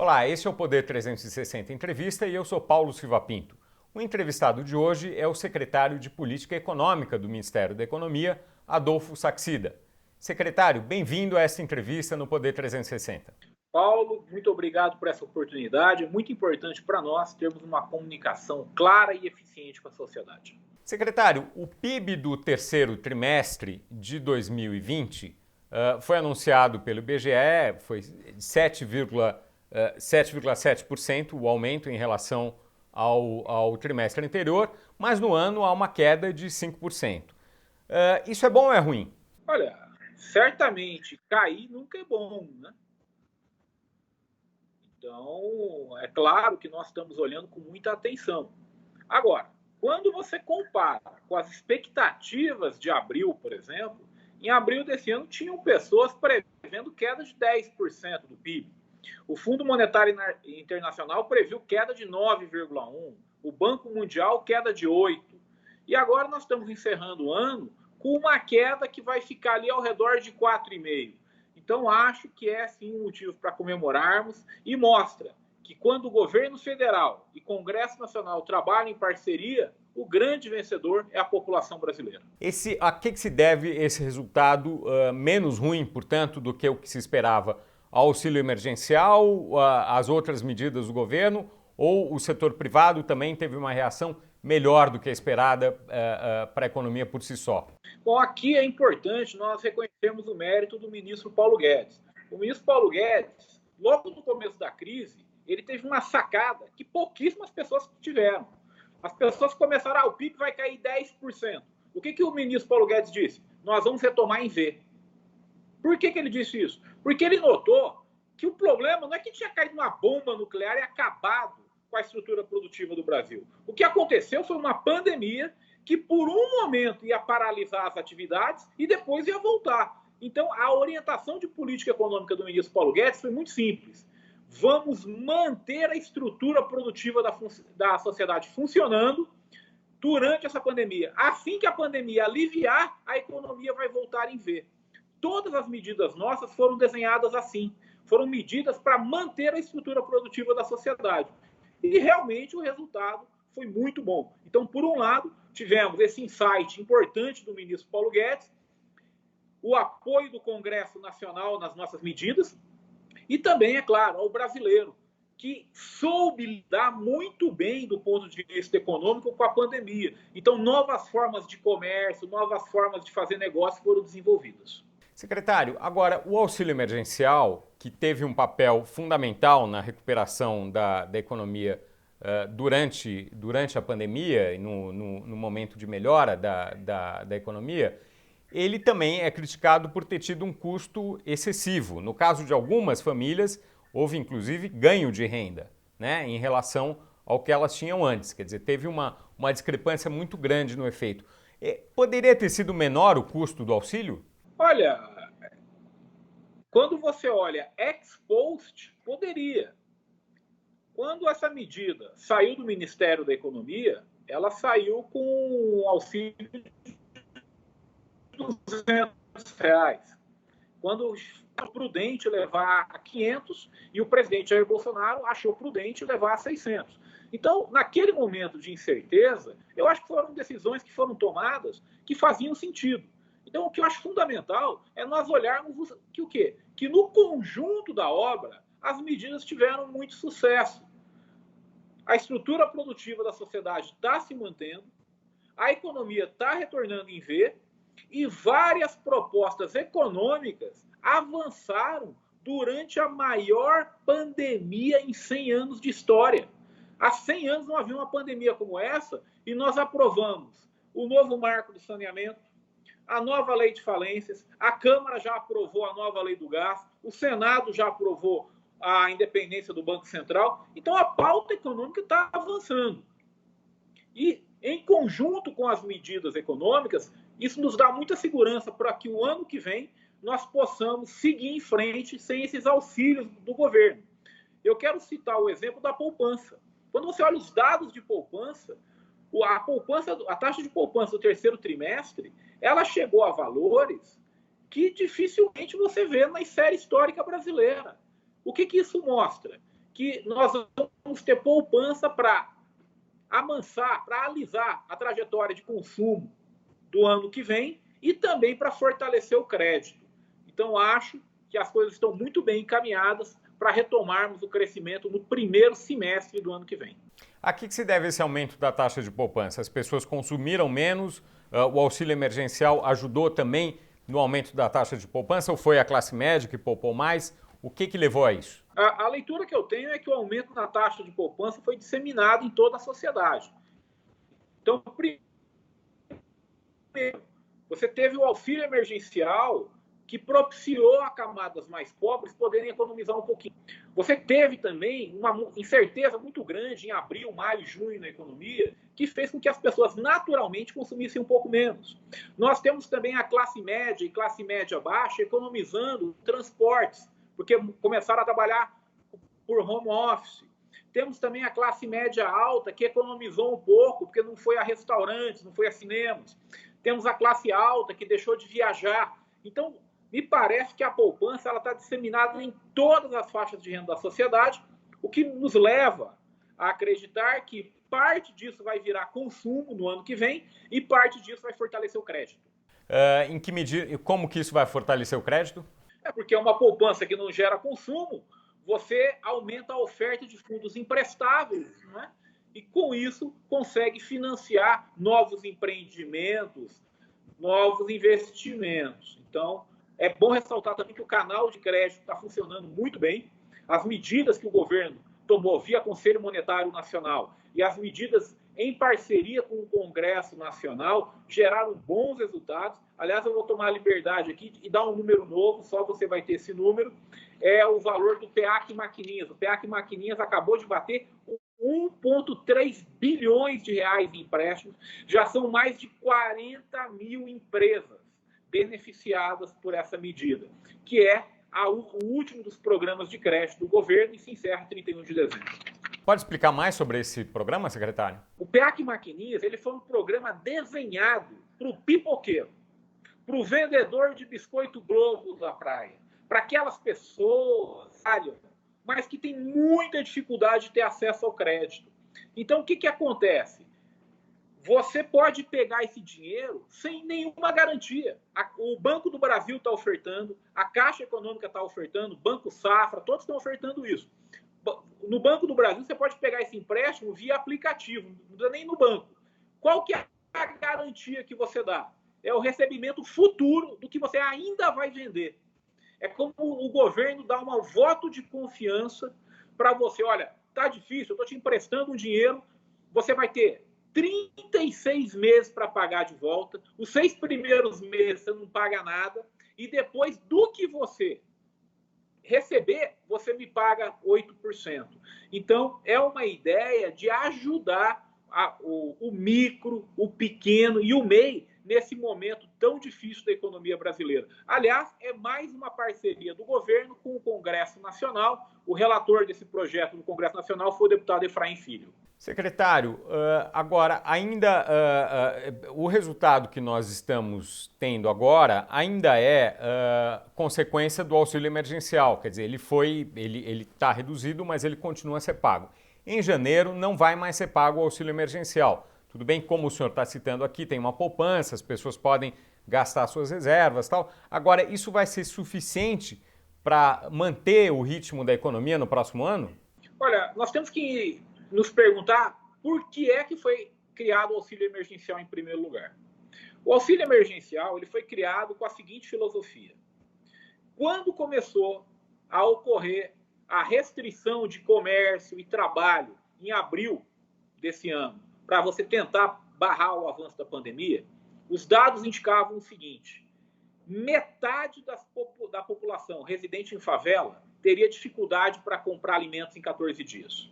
Olá, esse é o Poder 360 Entrevista e eu sou Paulo Silva Pinto. O entrevistado de hoje é o secretário de Política Econômica do Ministério da Economia, Adolfo Saxida. Secretário, bem-vindo a esta entrevista no Poder 360. Paulo, muito obrigado por essa oportunidade. É muito importante para nós termos uma comunicação clara e eficiente com a sociedade. Secretário, o PIB do terceiro trimestre de 2020 foi anunciado pelo IBGE, foi 7,7% o aumento em relação ao trimestre anterior, mas no ano há uma queda de 5%. Isso é bom ou é ruim? Olha, certamente cair nunca é bom, né? Então, é claro que nós estamos olhando com muita atenção. Agora, quando você compara com as expectativas de abril, por exemplo, em abril desse ano tinham pessoas prevendo queda de 10% do PIB. O Fundo Monetário Internacional previu queda de 9,1%, o Banco Mundial queda de 8%. E agora nós estamos encerrando o ano com uma queda que vai ficar ali ao redor de 4,5%. Então, acho que é, sim, um motivo para comemorarmos e mostra que quando o governo federal e Congresso Nacional trabalham em parceria, o grande vencedor é a população brasileira. A que se deve esse resultado menos ruim, portanto, do que o que se esperava? Ao auxílio emergencial, as outras medidas do governo, ou o setor privado também teve uma reação melhor do que a esperada para a economia por si só? Bom, aqui é importante nós reconhecermos o mérito do ministro Paulo Guedes. O ministro Paulo Guedes, logo no começo da crise, ele teve uma sacada que pouquíssimas pessoas tiveram. As pessoas começaram, o PIB vai cair 10%. O que o ministro Paulo Guedes disse? Nós vamos retomar em V. Por que ele disse isso? Porque ele notou que o problema não é que tinha caído uma bomba nuclear e acabado com a estrutura produtiva do Brasil. O que aconteceu foi uma pandemia que por um momento ia paralisar as atividades e depois ia voltar. Então, a orientação de política econômica do ministro Paulo Guedes foi muito simples. Vamos manter a estrutura produtiva da sociedade funcionando durante essa pandemia. Assim que a pandemia aliviar, a economia vai voltar em V. Todas as medidas nossas foram desenhadas assim. Foram medidas para manter a estrutura produtiva da sociedade. E realmente o resultado foi muito bom. Então, por um lado, tivemos esse insight importante do ministro Paulo Guedes, o apoio do Congresso Nacional nas nossas medidas, e também, é claro, ao brasileiro, que soube lidar muito bem do ponto de vista econômico com a pandemia. Então, novas formas de comércio, novas formas de fazer negócio foram desenvolvidas. Secretário, agora, o auxílio emergencial, que teve um papel fundamental na recuperação da economia durante a pandemia, no momento de melhora da economia, ele também é criticado por ter tido um custo excessivo. No caso de algumas famílias, houve inclusive ganho de renda, né, em relação ao que elas tinham antes. Quer dizer, teve uma discrepância muito grande no efeito. Poderia ter sido menor o custo do auxílio? Olha, quando você olha ex post, poderia. Quando essa medida saiu do Ministério da Economia, ela saiu com um auxílio de R$200. Quando foi prudente levar a 500 e o presidente Jair Bolsonaro achou prudente levar a 600. Então, naquele momento de incerteza, eu acho que foram decisões que foram tomadas que faziam sentido. Então, o que eu acho fundamental é nós olharmos que o quê? Que no conjunto da obra, as medidas tiveram muito sucesso. A estrutura produtiva da sociedade está se mantendo, a economia está retornando em V e várias propostas econômicas avançaram durante a maior pandemia em 100 anos de história. Há 100 anos não havia uma pandemia como essa e nós aprovamos o novo marco do saneamento, a nova lei de falências, a Câmara já aprovou a nova lei do gás, o Senado já aprovou a independência do Banco Central. Então, a pauta econômica está avançando. E, em conjunto com as medidas econômicas, isso nos dá muita segurança para que o ano que vem nós possamos seguir em frente sem esses auxílios do governo. Eu quero citar o exemplo da poupança. Quando você olha os dados de poupança, a taxa de poupança do terceiro trimestre, ela chegou a valores que dificilmente você vê na série histórica brasileira. O que isso mostra? que nós vamos ter poupança para amansar, para alisar a trajetória de consumo do ano que vem e também para fortalecer o crédito. Então, acho que as coisas estão muito bem encaminhadas para retomarmos o crescimento no primeiro semestre do ano que vem. A que se deve esse aumento da taxa de poupança? As pessoas consumiram menos, o auxílio emergencial ajudou também no aumento da taxa de poupança ou foi a classe média que poupou mais? O que levou a isso? A leitura que eu tenho é que o aumento na taxa de poupança foi disseminado em toda a sociedade. Então, primeiro, você teve o auxílio emergencial que propiciou a camadas mais pobres poderem economizar um pouquinho. Você teve também uma incerteza muito grande em abril, maio, junho na economia, que fez com que as pessoas naturalmente consumissem um pouco menos. Nós temos também a classe média e classe média baixa economizando transportes, porque começaram a trabalhar por home office. Temos também a classe média alta, que economizou um pouco, porque não foi a restaurantes, não foi a cinemas. Temos a classe alta, que deixou de viajar. Então, me parece que a poupança está disseminada em todas as faixas de renda da sociedade, o que nos leva a acreditar que parte disso vai virar consumo no ano que vem e parte disso vai fortalecer o crédito. Em que medida, como que isso vai fortalecer o crédito? É porque é uma poupança que não gera consumo, você aumenta a oferta de fundos emprestáveis, né? E com isso consegue financiar novos empreendimentos, novos investimentos. Então, é bom ressaltar também que o canal de crédito está funcionando muito bem. As medidas que o governo tomou via Conselho Monetário Nacional e as medidas em parceria com o Congresso Nacional geraram bons resultados. Aliás, eu vou tomar a liberdade aqui e dar um número novo, só você vai ter esse número. É o valor do PEAC Maquininhas. O PEAC Maquininhas acabou de bater 1,3 bilhões de reais em empréstimos. Já são mais de 40 mil empresas beneficiadas por essa medida, que é o último dos programas de crédito do governo e se encerra em 31 de dezembro. Pode explicar mais sobre esse programa, secretário? O PEAC Maquininhas ele foi um programa desenhado para o pipoqueiro, para o vendedor de biscoito Globo da praia, para aquelas pessoas, mas que têm muita dificuldade de ter acesso ao crédito. Então, o que acontece? Você pode pegar esse dinheiro sem nenhuma garantia. O Banco do Brasil está ofertando, a Caixa Econômica está ofertando, o Banco Safra, todos estão ofertando isso. No Banco do Brasil, você pode pegar esse empréstimo via aplicativo, não precisa nem no banco. Qual que é a garantia que você dá? É o recebimento futuro do que você ainda vai vender. É como o governo dá um voto de confiança para você. Olha, tá difícil, eu estou te emprestando um dinheiro, você vai ter 36 meses para pagar de volta, os 6 primeiros meses você não paga nada, e depois do que você receber, você me paga 8%. Então, é uma ideia de ajudar o micro, o pequeno e o MEI nesse momento tão difícil da economia brasileira. Aliás, é mais uma parceria do governo com o Congresso Nacional. O relator desse projeto no Congresso Nacional foi o deputado Efraim Filho. Secretário, agora, ainda o resultado que nós estamos tendo agora ainda é consequência do auxílio emergencial, quer dizer, ele está reduzido, mas ele continua a ser pago. Em janeiro não vai mais ser pago o auxílio emergencial. Tudo bem, como o senhor está citando aqui, tem uma poupança, as pessoas podem gastar suas reservas e tal. Agora, isso vai ser suficiente para manter o ritmo da economia no próximo ano? Olha, nós temos que nos perguntar por que é que foi criado o auxílio emergencial em primeiro lugar. O auxílio emergencial ele foi criado com a seguinte filosofia. Quando começou a ocorrer a restrição de comércio e trabalho em abril desse ano, para você tentar barrar o avanço da pandemia, os dados indicavam o seguinte: metade da população residente em favela teria dificuldade para comprar alimentos em 14 dias.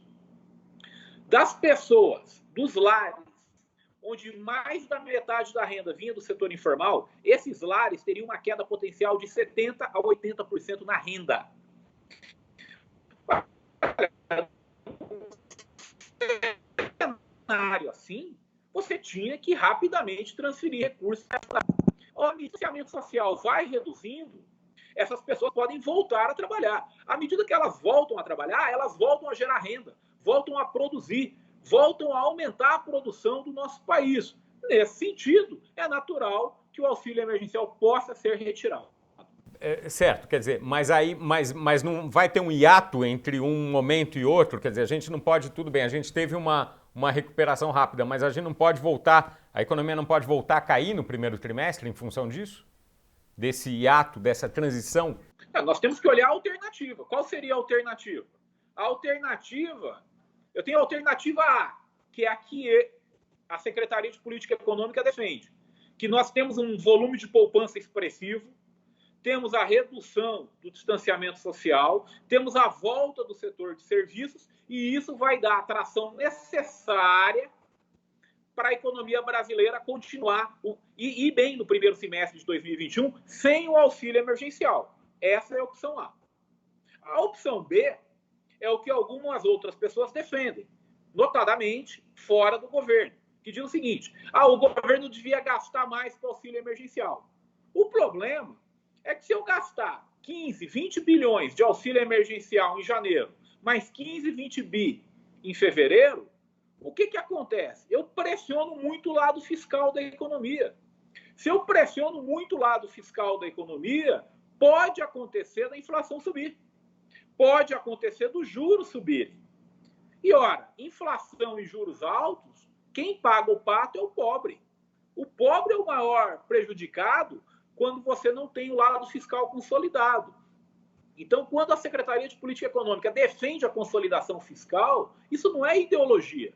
Das pessoas, dos lares, onde mais da metade da renda vinha do setor informal, esses lares teriam uma queda potencial de 70% a 80% na renda. Assim, você tinha que rapidamente transferir recursos. O distanciamento social vai reduzindo, essas pessoas podem voltar a trabalhar. À medida que elas voltam a trabalhar, elas voltam a gerar renda, voltam a produzir, voltam a aumentar a produção do nosso país. Nesse sentido, é natural que o auxílio emergencial possa ser retirado. Certo, quer dizer, mas não vai ter um hiato entre um momento e outro? Quer dizer, a gente não pode, tudo bem, a gente teve uma recuperação rápida, mas a gente não pode voltar, a economia não pode voltar a cair no primeiro trimestre em função disso? Desse hiato, dessa transição? Nós temos que olhar a alternativa. Qual seria a alternativa? A alternativa, eu tenho a alternativa A, que é a que a Secretaria de Política Econômica defende, que nós temos um volume de poupança expressivo, temos a redução do distanciamento social, temos a volta do setor de serviços, e isso vai dar a atração necessária para a economia brasileira continuar e ir bem no primeiro semestre de 2021 sem o auxílio emergencial. Essa é a opção A. A opção B é o que algumas outras pessoas defendem, notadamente fora do governo, que diz o seguinte: o governo devia gastar mais com o auxílio emergencial. O problema é que se eu gastar 15, 20 bilhões de auxílio emergencial em janeiro, mais 15, 20 bi em fevereiro, o que acontece? Eu pressiono muito o lado fiscal da economia. Se eu pressiono muito o lado fiscal da economia, pode acontecer da inflação subir. Pode acontecer dos juros subirem. E, ora, inflação e juros altos, quem paga o pato é o pobre. O pobre é o maior prejudicado quando você não tem o lado fiscal consolidado. Então, quando a Secretaria de Política Econômica defende a consolidação fiscal, isso não é ideologia.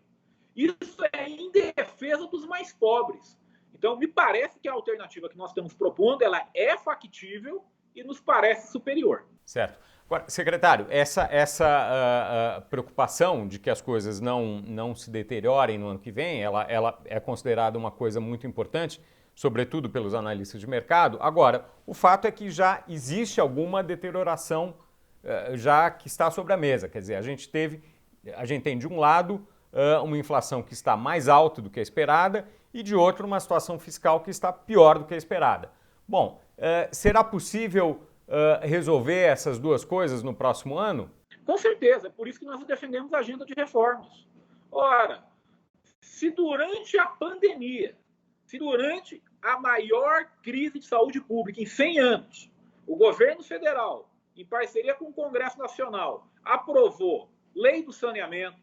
Isso é em defesa dos mais pobres. Então, me parece que a alternativa que nós estamos propondo, ela é factível e nos parece superior. Certo. Agora, secretário, essa preocupação de que as coisas não se deteriorem no ano que vem, ela é considerada uma coisa muito importante, sobretudo pelos analistas de mercado. Agora, o fato é que já existe alguma deterioração já que está sobre a mesa. Quer dizer, a gente tem de um lado uma inflação que está mais alta do que a esperada e de outro uma situação fiscal que está pior do que a esperada. Bom, será possível resolver essas duas coisas no próximo ano? Com certeza, é por isso que nós defendemos a agenda de reformas. Ora, se durante a pandemia, se durante a maior crise de saúde pública em 100 anos, o governo federal, em parceria com o Congresso Nacional, aprovou lei do saneamento,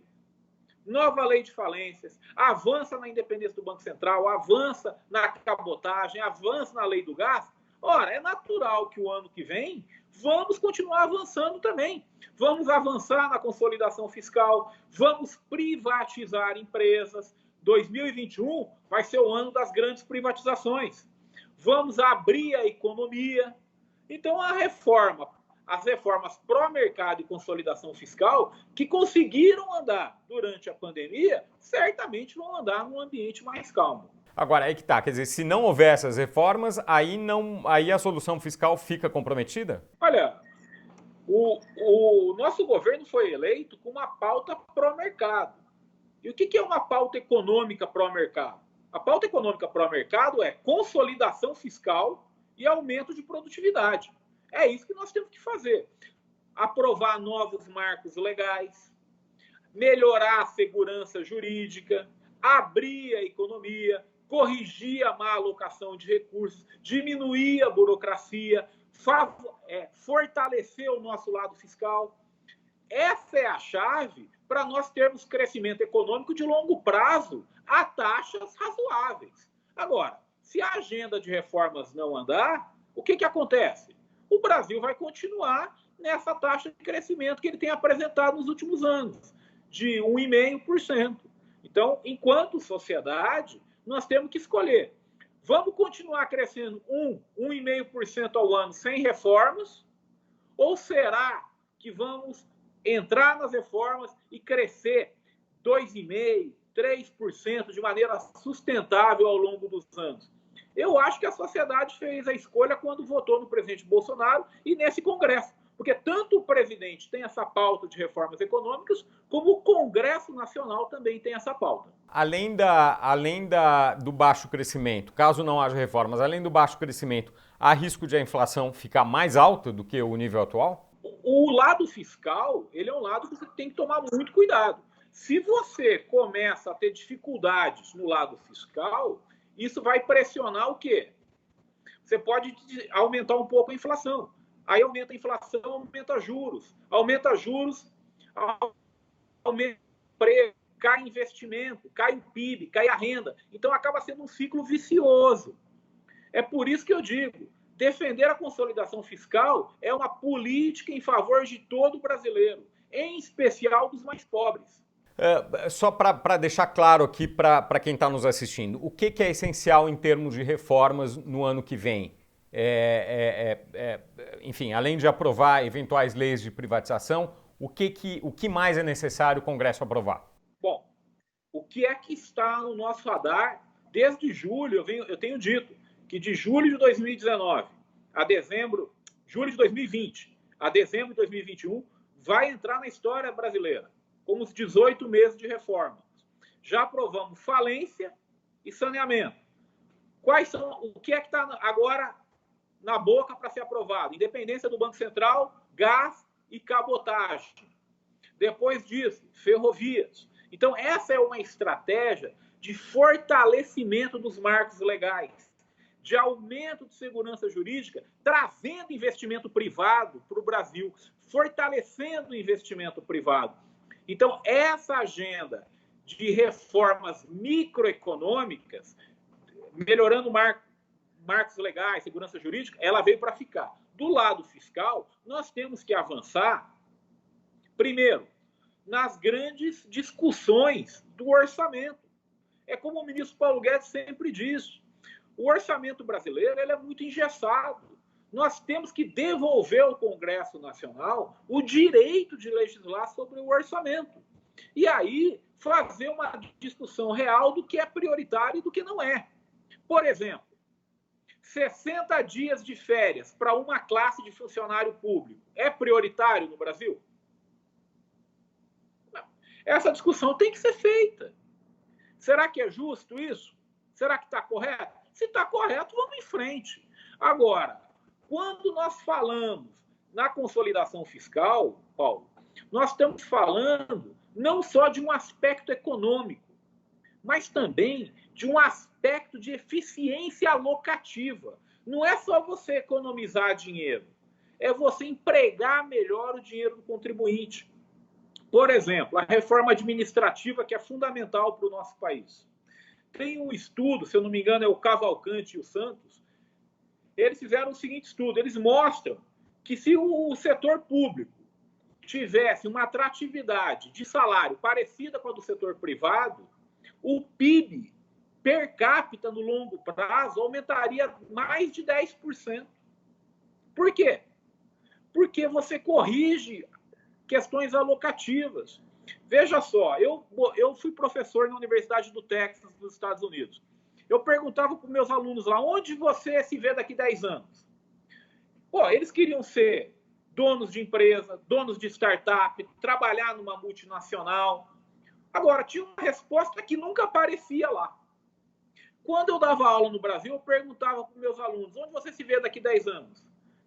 nova lei de falências, avança na independência do Banco Central, avança na cabotagem, avança na lei do gás, ora, é natural que o ano que vem vamos continuar avançando também. Vamos avançar na consolidação fiscal, vamos privatizar empresas. 2021 vai ser o ano das grandes privatizações. Vamos abrir a economia. Então, as reformas pró-mercado e consolidação fiscal, que conseguiram andar durante a pandemia, certamente vão andar num ambiente mais calmo. Agora, aí que tá, quer dizer, se não houver essas reformas, aí a solução fiscal fica comprometida? Olha, o nosso governo foi eleito com uma pauta pró-mercado. E o que é uma pauta econômica pró-mercado? A pauta econômica pró-mercado é consolidação fiscal e aumento de produtividade. É isso que nós temos que fazer. Aprovar novos marcos legais, melhorar a segurança jurídica, abrir a economia, corrigir a má alocação de recursos, diminuir a burocracia, fortalecer o nosso lado fiscal. Essa é a chave para nós termos crescimento econômico de longo prazo a taxas razoáveis. Agora, se a agenda de reformas não andar, o que acontece? O Brasil vai continuar nessa taxa de crescimento que ele tem apresentado nos últimos anos, de 1,5%. Então, enquanto sociedade, nós temos que escolher. Vamos continuar crescendo 1,5% ao ano sem reformas? Ou será que vamos entrar nas reformas e crescer 2,5%, 3% de maneira sustentável ao longo dos anos? Eu acho que a sociedade fez a escolha quando votou no presidente Bolsonaro e nesse Congresso, Porque tanto o presidente tem essa pauta de reformas econômicas, como o Congresso Nacional também tem essa pauta. Do baixo crescimento, caso não haja reformas, além do baixo crescimento, há risco de a inflação ficar mais alta do que o nível atual? O lado fiscal, ele é um lado que você tem que tomar muito cuidado. Se você começa a ter dificuldades no lado fiscal, isso vai pressionar o quê? Você pode aumentar um pouco a inflação. Aí aumenta a inflação, aumenta juros. Aumenta juros, aumenta o emprego, cai investimento, cai o PIB, cai a renda. Então acaba sendo um ciclo vicioso. É por isso que eu digo, defender a consolidação fiscal é uma política em favor de todo brasileiro, em especial dos mais pobres. Só para deixar claro aqui para quem está nos assistindo, o que é essencial em termos de reformas no ano que vem? Enfim, além de aprovar eventuais leis de privatização, o que mais é necessário o Congresso aprovar? Bom, o que é que está no nosso radar? Desde julho, eu tenho dito que de julho de 2019 a dezembro, julho de 2020 a dezembro de 2021, vai entrar na história brasileira, com os 18 meses de reforma. Já aprovamos falência e saneamento. O que é que está agora na boca para ser aprovado? Independência do Banco Central, gás e cabotagem. Depois disso, ferrovias. Então, essa é uma estratégia de fortalecimento dos marcos legais, de aumento de segurança jurídica, trazendo investimento privado para o Brasil, fortalecendo o investimento privado. Então, essa agenda de reformas microeconômicas, melhorando marcos legais, segurança jurídica, ela veio para ficar. Do lado fiscal, nós temos que avançar, primeiro, nas grandes discussões do orçamento. É como o ministro Paulo Guedes sempre diz, o orçamento brasileiro ele é muito engessado. Nós temos que devolver ao Congresso Nacional o direito de legislar sobre o orçamento. E aí, fazer uma discussão real do que é prioritário e do que não é. Por exemplo, 60 dias de férias para uma classe de funcionário público é prioritário no Brasil? Essa discussão tem que ser feita. Será que é justo isso? Será que está correto? Se está correto, vamos em frente. Agora, quando nós falamos na consolidação fiscal, Paulo, nós estamos falando não só de um aspecto econômico, mas também de um aspecto de eficiência alocativa. Não é só você economizar dinheiro, é você empregar melhor o dinheiro do contribuinte. Por exemplo, a reforma administrativa, que é fundamental para o nosso país. Tem um estudo, se eu não me engano, é o Cavalcante e o Santos, eles fizeram o seguinte estudo, eles mostram que se o setor público tivesse uma atratividade de salário parecida com a do setor privado, o PIB per capita no longo prazo aumentaria mais de 10%. Por quê? Porque você corrige questões alocativas. Veja só, eu fui professor na Universidade do Texas, nos Estados Unidos. Eu perguntava para os meus alunos lá, onde você se vê daqui 10 anos? Pô, eles queriam ser donos de empresa, donos de startup, trabalhar numa multinacional. Agora, tinha uma resposta que nunca aparecia lá. Quando eu dava aula no Brasil, eu perguntava para os meus alunos, onde você se vê daqui 10 anos?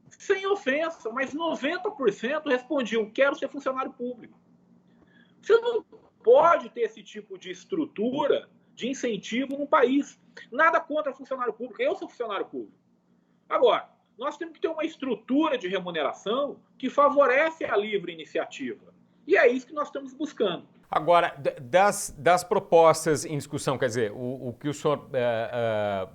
Sem ofensa, mas 90% respondiam, quero ser funcionário público. Você não pode ter esse tipo de estrutura de incentivo no país. Nada contra funcionário público, eu sou funcionário público. Agora, nós temos que ter uma estrutura de remuneração que favorece a livre iniciativa. E é isso que nós estamos buscando. Agora, das propostas em discussão, quer dizer, o que o senhor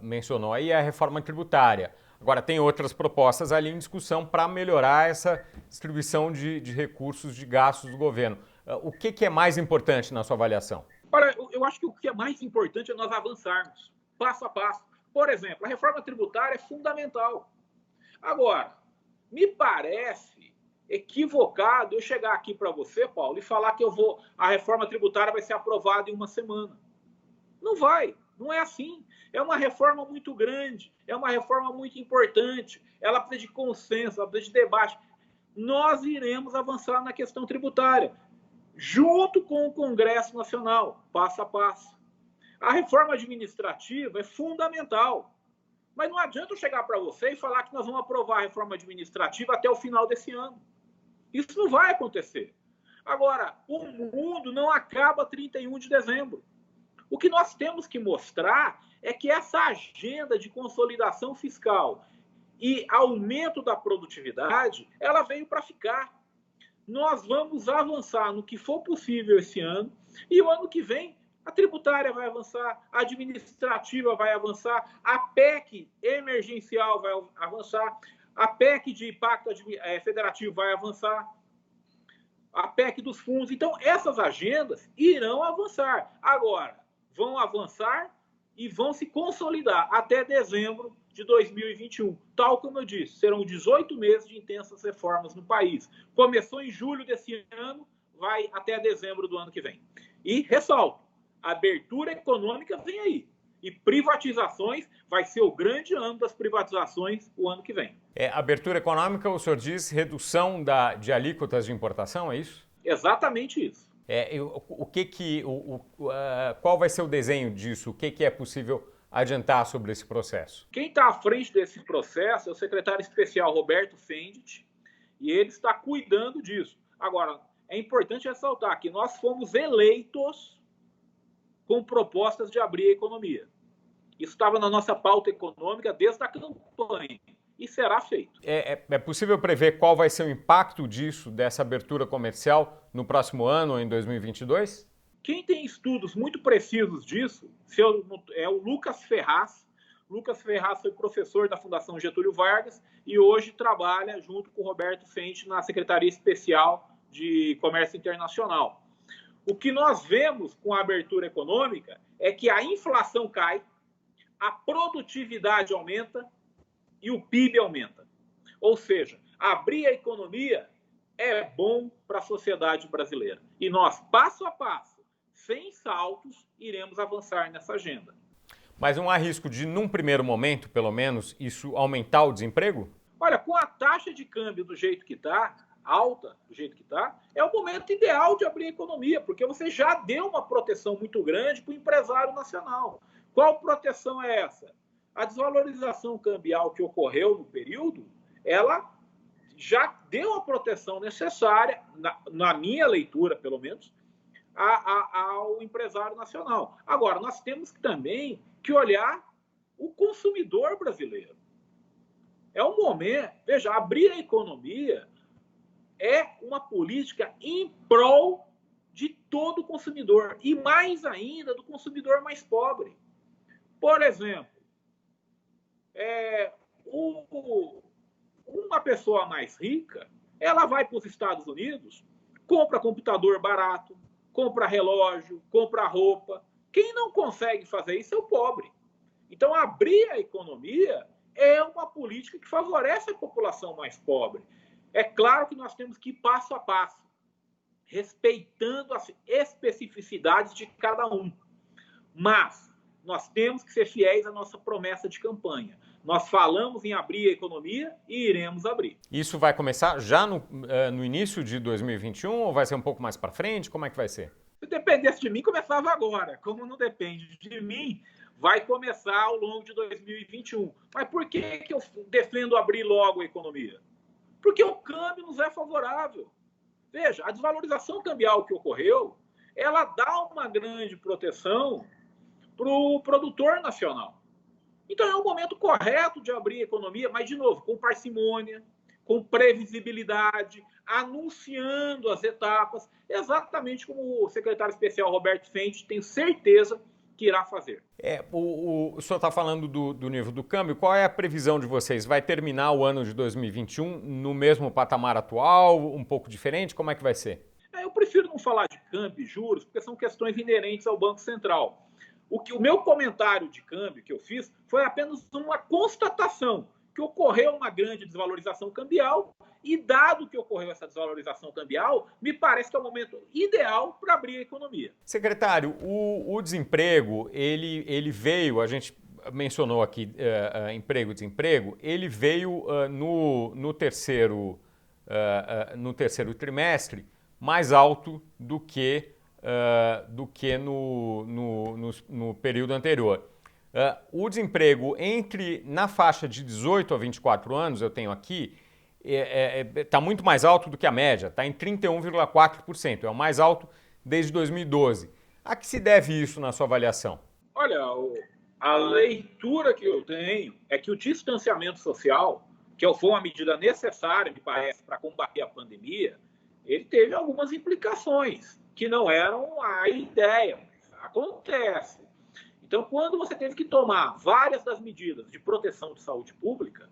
mencionou aí é a reforma tributária. Agora, tem outras propostas ali em discussão para melhorar essa distribuição de recursos, de gastos do governo. O que é mais importante na sua avaliação? Olha, eu acho que o que é mais importante é nós avançarmos, passo a passo. Por exemplo, a reforma tributária é fundamental. Agora, me parece equivocado eu chegar aqui para você, Paulo, e falar que a reforma tributária vai ser aprovada em uma semana. Não vai, não é assim. É uma reforma muito grande, é uma reforma muito importante, ela precisa de consenso, ela precisa de debate. nós iremos avançar na questão tributária, junto com o Congresso Nacional, passo a passo. A reforma administrativa é fundamental, mas não adianta eu chegar para você e falar que nós vamos aprovar a reforma administrativa até o final desse ano. Isso não vai acontecer. Agora, o mundo não acaba 31 de dezembro. O que nós temos que mostrar é que essa agenda de consolidação fiscal e aumento da produtividade, ela veio para ficar. Nós vamos avançar no que for possível esse ano, e o ano que vem a tributária vai avançar, a administrativa vai avançar, a PEC emergencial vai avançar, a PEC de pacto federativo vai avançar, a PEC dos fundos. Então, essas agendas irão avançar. Agora, vão avançar e vão se consolidar até dezembro de 2021. Tal como eu disse, serão 18 meses de intensas reformas no país. Começou em julho desse ano, vai até dezembro do ano que vem. E, ressalto, a abertura econômica vem aí. E privatizações vai ser o grande ano das privatizações o ano que vem. Abertura econômica, o senhor diz redução de alíquotas de importação, é isso? Exatamente isso. Qual vai ser o desenho disso? O que é possível adiantar sobre esse processo? Quem está à frente desse processo é o secretário especial Roberto Fendt, e ele está cuidando disso. Agora, é importante ressaltar que nós fomos eleitos com propostas de abrir a economia. Isso estava na nossa pauta econômica desde a campanha e será feito. É possível prever qual vai ser o impacto disso, dessa abertura comercial, no próximo ano ou em 2022? Quem tem estudos muito precisos disso é o Lucas Ferraz. Lucas Ferraz foi professor da Fundação Getúlio Vargas e hoje trabalha junto com o Roberto Fendt na Secretaria Especial de Comércio Internacional. O que nós vemos com a abertura econômica é que a inflação cai, a produtividade aumenta e o PIB aumenta. Ou seja, abrir a economia é bom para a sociedade brasileira. E nós, passo a passo, sem saltos, iremos avançar nessa agenda. Mas não há risco de, num primeiro momento, pelo menos, isso aumentar o desemprego? Olha, com a taxa de câmbio do jeito que está, alta do jeito que está, é o momento ideal de abrir a economia, porque você já deu uma proteção muito grande para o empresário nacional. Qual proteção é essa? A desvalorização cambial que ocorreu no período, ela já deu a proteção necessária, na minha leitura, pelo menos, ao empresário nacional. Agora, nós temos também que olhar o consumidor brasileiro. É um momento, veja, abrir a economia é uma política em prol de todo consumidor, e mais ainda do consumidor mais pobre. Por exemplo, uma pessoa mais rica, ela vai para os Estados Unidos, compra computador barato, compra relógio, compra roupa. Quem não consegue fazer isso é o pobre. Então, abrir a economia é uma política que favorece a população mais pobre. É claro que nós temos que ir passo a passo, respeitando as especificidades de cada um. Mas nós temos que ser fiéis à nossa promessa de campanha. Nós falamos em abrir a economia e iremos abrir. Isso vai começar já no início de 2021 ou vai ser um pouco mais para frente? Como é que vai ser? Se dependesse de mim, começava agora. Como não depende de mim, vai começar ao longo de 2021. Mas por que eu defendo abrir logo a economia? Porque o câmbio nos é favorável. Veja, a desvalorização cambial que ocorreu, ela dá uma grande proteção para o produtor nacional. Então é o momento correto de abrir a economia, mas, de novo, com parcimônia, com previsibilidade, anunciando as etapas, exatamente como o secretário especial Roberto Fendt tem certeza que irá fazer. O senhor está falando do nível do câmbio. Qual é a previsão de vocês? Vai terminar o ano de 2021 no mesmo patamar atual, um pouco diferente? Como é que vai ser? Eu prefiro não falar de câmbio e juros, porque são questões inerentes ao Banco Central. O meu comentário de câmbio que eu fiz foi apenas uma constatação que ocorreu uma grande desvalorização cambial e, dado que ocorreu essa desvalorização cambial, me parece que é o momento ideal para abrir a economia. Secretário, o desemprego, ele veio, a gente mencionou aqui emprego e desemprego, ele veio no terceiro no terceiro trimestre, mais alto do que no período anterior. O desemprego na faixa de 18 a 24 anos, eu tenho aqui, está muito mais alto do que a média, está em 31,4%, é o mais alto desde 2012. A que se deve isso na sua avaliação? Olha, a leitura que eu tenho é que o distanciamento social, que foi uma medida necessária, me parece, para combater a pandemia, ele teve algumas implicações que não eram a ideia. Acontece. Então, quando você teve que tomar várias das medidas de proteção de saúde pública,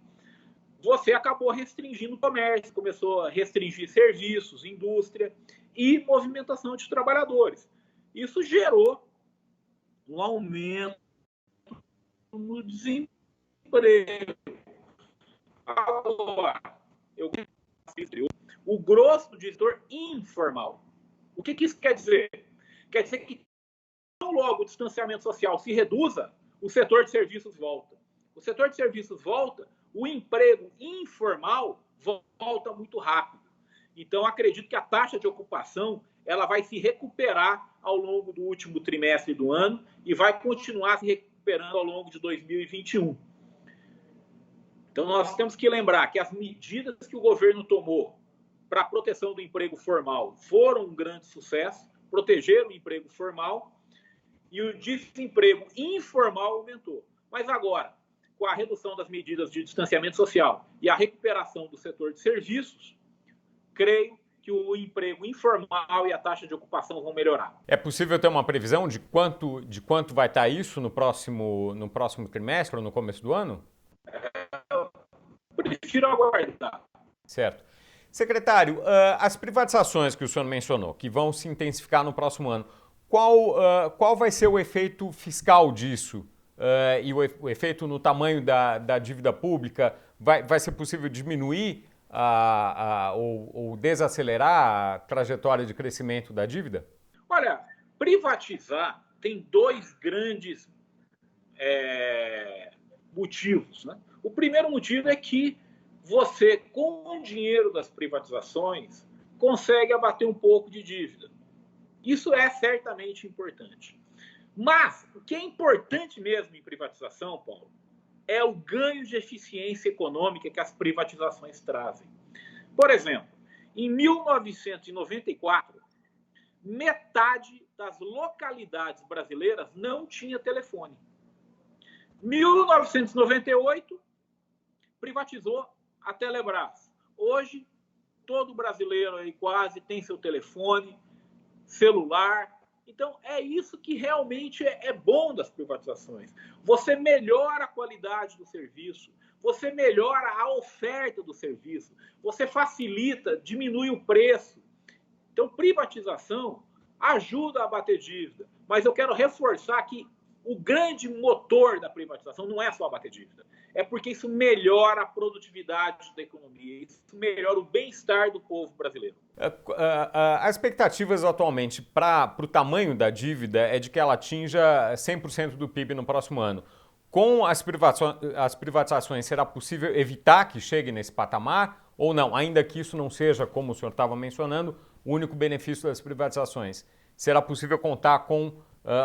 você acabou restringindo o comércio, começou a restringir serviços, indústria e movimentação de trabalhadores. Isso gerou um aumento no desemprego. Agora, o grosso do setor informal. O que isso quer dizer? Quer dizer que tão logo o distanciamento social se reduza, o setor de serviços volta. O setor de serviços volta, o emprego informal volta muito rápido. Então, acredito que a taxa de ocupação ela vai se recuperar ao longo do último trimestre do ano e vai continuar se recuperando ao longo de 2021. Então, nós temos que lembrar que as medidas que o governo tomou para a proteção do emprego formal foram um grande sucesso, protegeram o emprego formal e o desemprego informal aumentou. Mas agora, com a redução das medidas de distanciamento social e a recuperação do setor de serviços, creio que o emprego informal e a taxa de ocupação vão melhorar. É possível ter uma previsão de quanto vai estar isso no próximo trimestre ou no começo do ano? Prefiro aguardar. Certo. Secretário, as privatizações que o senhor mencionou, que vão se intensificar no próximo ano, qual vai ser o efeito fiscal disso? E o efeito no tamanho da dívida pública? Vai ser possível diminuir ou desacelerar a trajetória de crescimento da dívida? Olha, privatizar tem dois grandes motivos, né? O primeiro motivo é que você, com o dinheiro das privatizações, consegue abater um pouco de dívida. Isso é certamente importante. Mas o que é importante mesmo em privatização, Paulo, é o ganho de eficiência econômica que as privatizações trazem. Por exemplo, em 1994, metade das localidades brasileiras não tinha telefone. 1998, privatizou a Telebrás. Hoje, todo brasileiro aí quase tem seu telefone, celular. Então, é isso que realmente é bom das privatizações. Você melhora a qualidade do serviço, você melhora a oferta do serviço, você facilita, diminui o preço. Então, privatização ajuda a abater dívida. Mas eu quero reforçar que o grande motor da privatização não é só abater dívida. É porque isso melhora a produtividade da economia, isso melhora o bem-estar do povo brasileiro. As expectativas atualmente para o tamanho da dívida é de que ela atinja 100% do PIB no próximo ano. Com as privatizações, será possível evitar que chegue nesse patamar ou não? Ainda que isso não seja, como o senhor estava mencionando, o único benefício das privatizações. Será possível contar com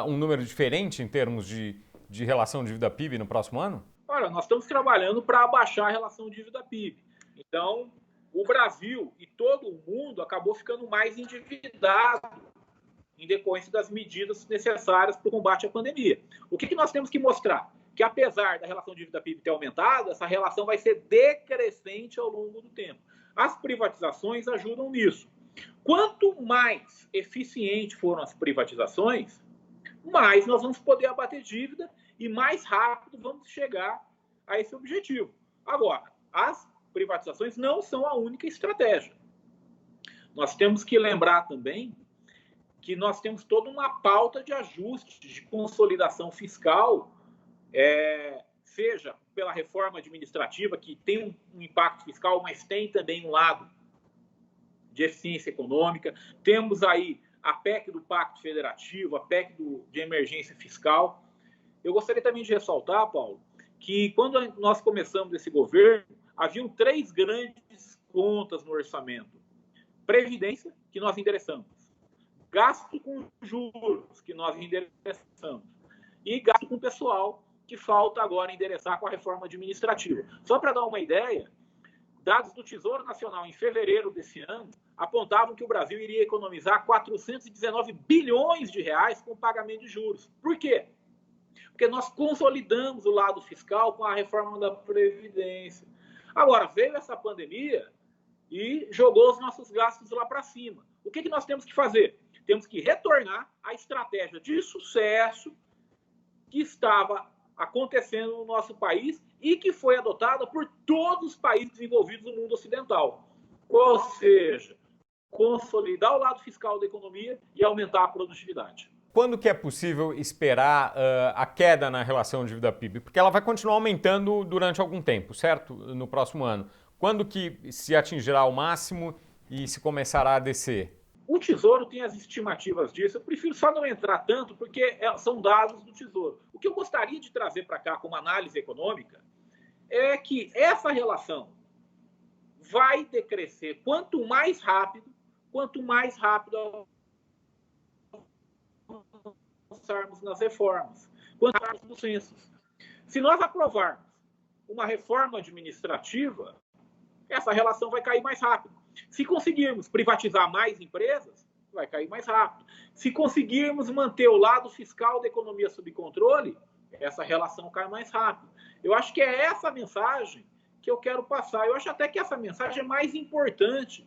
um número diferente em termos de relação dívida-PIB no próximo ano? Olha, nós estamos trabalhando para abaixar a relação dívida-PIB. Então, o Brasil e todo o mundo acabou ficando mais endividado em decorrência das medidas necessárias para o combate à pandemia. O que nós temos que mostrar? Que apesar da relação dívida-PIB ter aumentado, essa relação vai ser decrescente ao longo do tempo. As privatizações ajudam nisso. Quanto mais eficientes foram as privatizações, mais nós vamos poder abater dívida e mais rápido vamos chegar a esse objetivo. Agora, as privatizações não são a única estratégia. Nós temos que lembrar também que nós temos toda uma pauta de ajuste, de consolidação fiscal, seja pela reforma administrativa, que tem um impacto fiscal, mas tem também um lado de eficiência econômica. Temos aí a PEC do Pacto Federativo, a PEC de emergência fiscal. Eu gostaria também de ressaltar, Paulo, que quando nós começamos esse governo, haviam 3 grandes contas no orçamento. Previdência, que nós endereçamos. Gasto com juros, que nós endereçamos. E gasto com pessoal, que falta agora endereçar com a reforma administrativa. Só para dar uma ideia, dados do Tesouro Nacional em fevereiro desse ano apontavam que o Brasil iria economizar 419 bilhões de reais com o pagamento de juros. Por quê? Porque nós consolidamos o lado fiscal com a reforma da Previdência. Agora, veio essa pandemia e jogou os nossos gastos lá para cima. O que nós temos que fazer? Temos que retornar à estratégia de sucesso que estava acontecendo no nosso país e que foi adotada por todos os países desenvolvidos do mundo ocidental. Ou seja, consolidar o lado fiscal da economia e aumentar a produtividade. Quando que é possível esperar a queda na relação dívida-PIB? Porque ela vai continuar aumentando durante algum tempo, certo? No próximo ano. Quando que se atingirá o máximo e se começará a descer? O Tesouro tem as estimativas disso. Eu prefiro só não entrar tanto, porque são dados do Tesouro. O que eu gostaria de trazer para cá como análise econômica é que essa relação vai decrescer quanto mais rápido avançarmos nas reformas, quanto mais nos censos. Se nós aprovarmos uma reforma administrativa, essa relação vai cair mais rápido. Se conseguirmos privatizar mais empresas, vai cair mais rápido. Se conseguirmos manter o lado fiscal da economia sob controle, essa relação cai mais rápido. Eu acho que é essa mensagem que eu quero passar. Eu acho até que essa mensagem é mais importante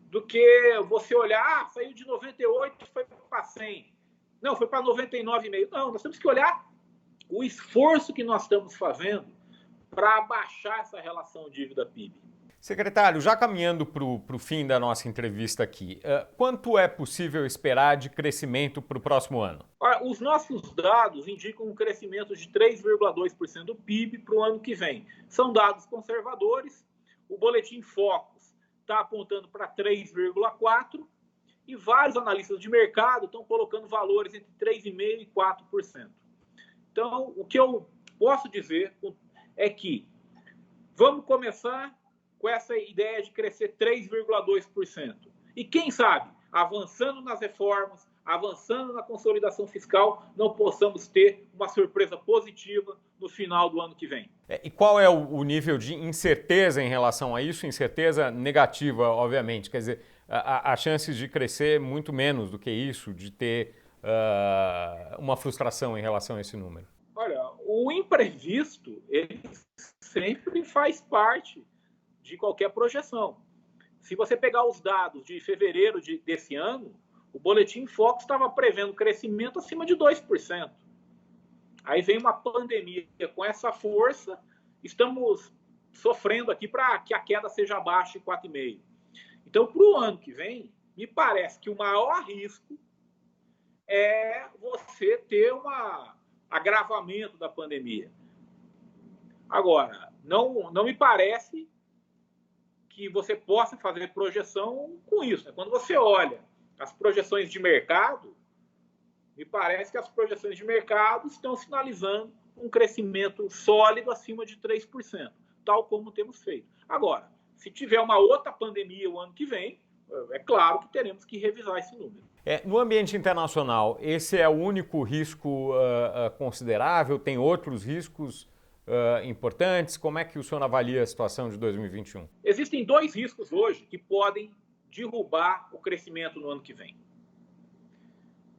do que você olhar, saiu de 98 e foi para 100. Não, foi para 99,5. Não, nós temos que olhar o esforço que nós estamos fazendo para abaixar essa relação dívida-PIB. Secretário, já caminhando para o fim da nossa entrevista aqui, quanto é possível esperar de crescimento para o próximo ano? Os nossos dados indicam um crescimento de 3,2% do PIB para o ano que vem. São dados conservadores. O Boletim Focus está apontando para 3,4% e vários analistas de mercado estão colocando valores entre 3,5% e 4%. Então, o que eu posso dizer é que vamos começar com essa ideia de crescer 3,2%. E quem sabe, avançando nas reformas, avançando na consolidação fiscal, não possamos ter uma surpresa positiva no final do ano que vem. E qual é o nível de incerteza em relação a isso? Incerteza negativa, obviamente. Quer dizer, há chances de crescer muito menos do que isso, de ter uma frustração em relação a esse número. Olha, o imprevisto, ele sempre faz parte de qualquer projeção. Se você pegar os dados de fevereiro desse ano, o Boletim Focus estava prevendo crescimento acima de 2%. Aí vem uma pandemia com essa força, estamos sofrendo aqui para que a queda seja abaixo de 4,5%. Então, para o ano que vem, me parece que o maior risco é você ter um agravamento da pandemia. Agora, não me parece que você possa fazer projeção com isso. Quando você olha as projeções de mercado, me parece que as projeções de mercado estão sinalizando um crescimento sólido acima de 3%, tal como temos feito. Agora, se tiver uma outra pandemia o ano que vem, é claro que teremos que revisar esse número. No ambiente internacional, esse é o único risco considerável? Tem outros riscos importantes? Como é que o senhor avalia a situação de 2021? Existem dois riscos hoje que podem derrubar o crescimento no ano que vem.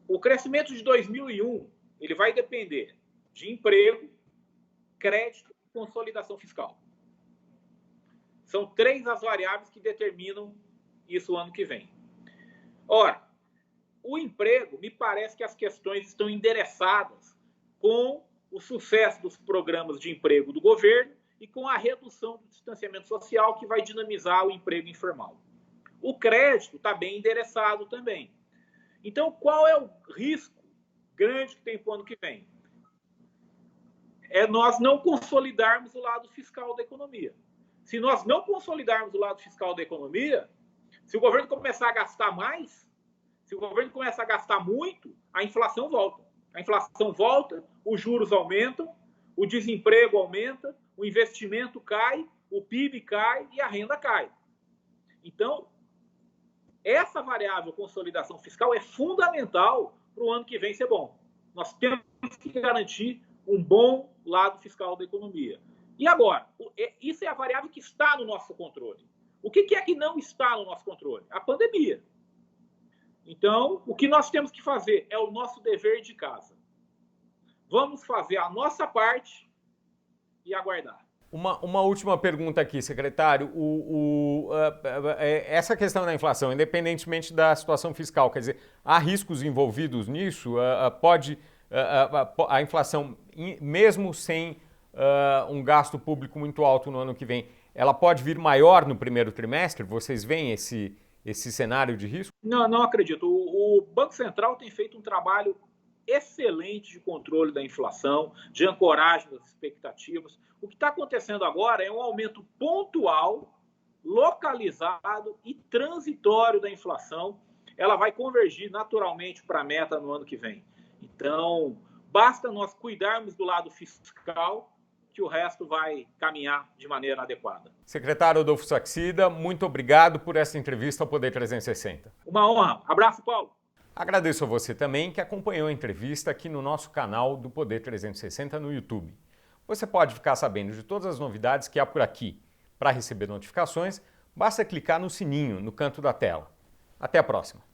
O crescimento de 2001 ele vai depender de emprego, crédito e consolidação fiscal. São três as variáveis que determinam isso o ano que vem. Ora, o emprego, me parece que as questões estão endereçadas com o sucesso dos programas de emprego do governo e com a redução do distanciamento social que vai dinamizar o emprego informal. O crédito está bem endereçado também. Então, qual é o risco grande que tem para o ano que vem? É nós não consolidarmos o lado fiscal da economia. Se nós não consolidarmos o lado fiscal da economia, se o governo começar a gastar mais, se o governo começar a gastar muito, a inflação volta. A inflação volta, os juros aumentam, o desemprego aumenta, o investimento cai, o PIB cai e a renda cai. Então, essa variável consolidação fiscal é fundamental para o ano que vem ser bom. Nós temos que garantir um bom lado fiscal da economia. E agora, isso é a variável que está no nosso controle. O que é que não está no nosso controle? A pandemia. Então, o que nós temos que fazer é o nosso dever de casa. Vamos fazer a nossa parte e aguardar. Uma última pergunta aqui, secretário. Essa questão da inflação, independentemente da situação fiscal, quer dizer, há riscos envolvidos nisso? Pode a inflação, mesmo sem um gasto público muito alto no ano que vem, ela pode vir maior no primeiro trimestre? Vocês veem esse cenário de risco? Não acredito. O Banco Central tem feito um trabalho excelente de controle da inflação, de ancoragem das expectativas. O que está acontecendo agora é um aumento pontual, localizado e transitório da inflação. Ela vai convergir naturalmente para a meta no ano que vem. Então, basta nós cuidarmos do lado fiscal, que o resto vai caminhar de maneira adequada. Secretário Rodolfo Saxida, muito obrigado por essa entrevista ao Poder 360. Uma honra. Abraço, Paulo. Agradeço a você também que acompanhou a entrevista aqui no nosso canal do Poder 360 no YouTube. Você pode ficar sabendo de todas as novidades que há por aqui. Para receber notificações, basta clicar no sininho no canto da tela. Até a próxima!